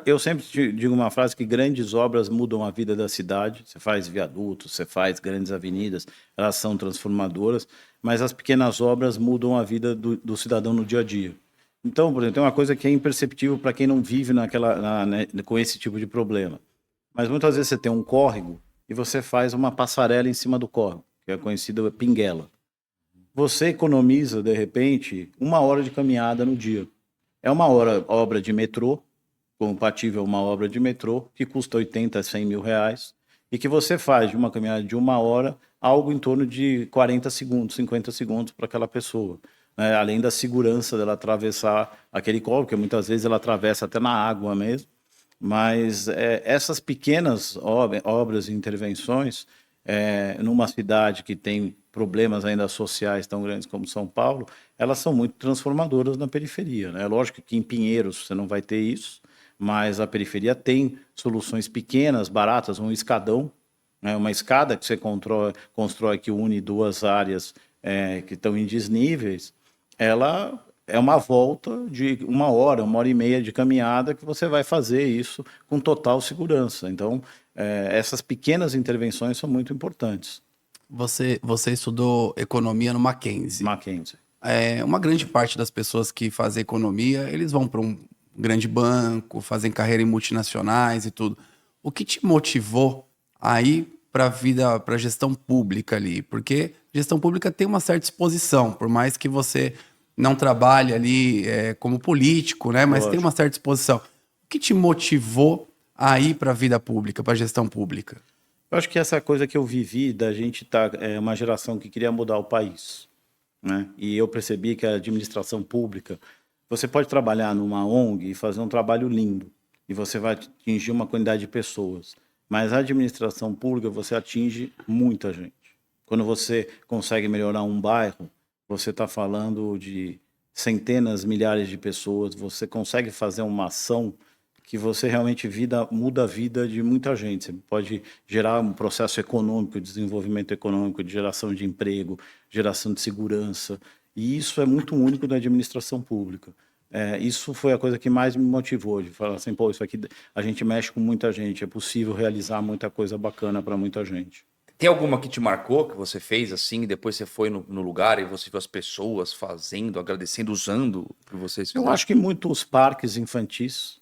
Eu sempre digo uma frase que grandes obras mudam a vida da cidade. Você faz viadutos, você faz grandes avenidas, elas são transformadoras, mas as pequenas obras mudam a vida do cidadão no dia a dia. Então, por exemplo, tem uma coisa que é imperceptível para quem não vive com esse tipo de problema. Mas muitas vezes você tem um córrego e você faz uma passarela em cima do córrego, que é conhecida pinguela. Você economiza, de repente, 1 hora de caminhada no dia. É uma obra de metrô, compatível a uma obra de metrô, que custa 80, 100 mil reais, e que você faz de uma caminhada de 1 hora algo em torno de 40 segundos, 50 segundos para aquela pessoa. Né? Além da segurança dela atravessar aquele córrego, que muitas vezes ela atravessa até na água mesmo. Mas essas pequenas obras e intervenções, numa cidade que tem problemas ainda sociais tão grandes como São Paulo, elas são muito transformadoras na periferia. Né? Lógico que em Pinheiros você não vai ter isso, mas a periferia tem soluções pequenas, baratas, um escadão, né? Uma escada que você constrói que une duas áreas que estão em desníveis, ela é uma volta de 1 hora, 1 hora e meia de caminhada que você vai fazer isso com total segurança. Então, essas pequenas intervenções são muito importantes. Você estudou economia no Mackenzie. Mackenzie. Uma grande parte das pessoas que fazem economia, eles vão para um grande banco, fazem carreira em multinacionais e tudo. O que te motivou a ir para a vida, para a gestão pública ali? Porque gestão pública tem uma certa exposição, por mais que você não trabalhe ali como político, né? Mas tem uma certa exposição. O que te motivou a ir para a vida pública, para a gestão pública? Eu acho que essa coisa que eu vivi, da gente uma geração que queria mudar o país, né? E eu percebi que a administração pública, você pode trabalhar numa ONG e fazer um trabalho lindo, e você vai atingir uma quantidade de pessoas, mas a administração pública você atinge muita gente. Quando você consegue melhorar um bairro, você está falando de centenas, milhares de pessoas, você consegue fazer uma ação que você realmente muda a vida de muita gente. Você pode gerar um processo econômico, de desenvolvimento econômico, de geração de emprego, geração de segurança. E isso é muito único da administração pública. Isso foi a coisa que mais me motivou, de falar assim, pô, isso aqui a gente mexe com muita gente, é possível realizar muita coisa bacana para muita gente. Tem alguma que te marcou, que você fez assim, e depois você foi no lugar e você viu as pessoas fazendo, agradecendo, usando o que vocês fizeram? Eu acho que muitos parques infantis,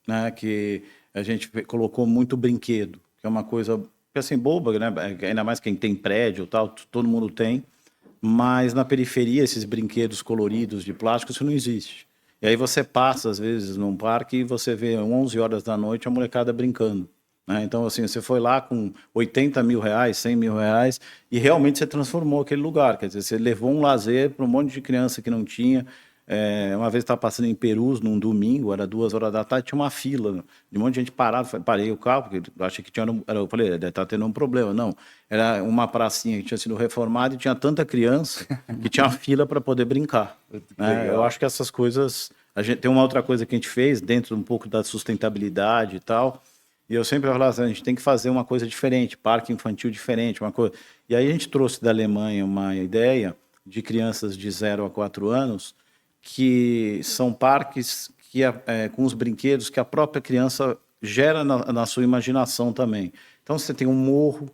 né, que a gente colocou muito brinquedo, que é uma coisa assim boba, né? Ainda mais quem tem prédio, tal, todo mundo tem, mas na periferia esses brinquedos coloridos de plástico isso não existe. E aí você passa às vezes num parque e você vê 11 horas da noite a molecada brincando, né? Então assim, você foi lá com 80 mil reais, 100 mil reais e realmente você transformou aquele lugar, quer dizer, você levou um lazer para um monte de criança que não tinha. Uma vez estava passando em Perus num domingo, era 2 horas da tarde, tinha uma fila de um monte de gente parada. Parei o carro, porque eu achei que tinha. Eu falei, deve estar tendo um problema. Não, era uma pracinha que tinha sido reformada e tinha tanta criança que tinha fila para poder brincar. Eu acho que essas coisas. A gente tem uma outra coisa que a gente fez, dentro um pouco da sustentabilidade e tal. E eu sempre falo assim, a gente tem que fazer uma coisa diferente, parque infantil diferente, uma coisa. E aí a gente trouxe da Alemanha uma ideia de crianças de 0 a 4 anos, que são parques que com os brinquedos que a própria criança gera na sua imaginação também. Então você tem um morro,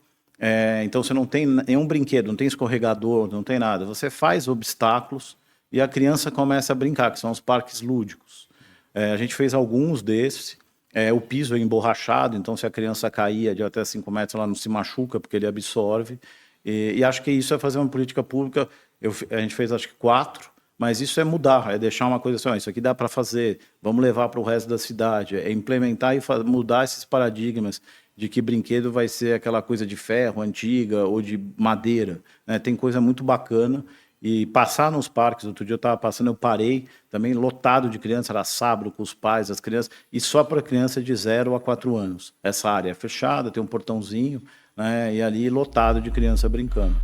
então você não tem nenhum brinquedo, não tem escorregador, não tem nada. Você faz obstáculos e a criança começa a brincar, que são os parques lúdicos. A gente fez alguns desses. O piso é emborrachado, então se a criança cair de até 5 metros, ela não se machuca, porque ele absorve. E acho que isso é fazer uma política pública. A gente fez acho que 4, mas isso é mudar, é deixar uma coisa assim, isso aqui dá para fazer, vamos levar para o resto da cidade, é implementar e mudar esses paradigmas de que brinquedo vai ser aquela coisa de ferro antiga ou de madeira, né? Tem coisa muito bacana. E passar nos parques, outro dia eu estava passando, eu parei também lotado de crianças, era sábado com os pais, as crianças, e só para criança de 0 a 4 anos. Essa área é fechada, tem um portãozinho, né? E ali lotado de criança brincando.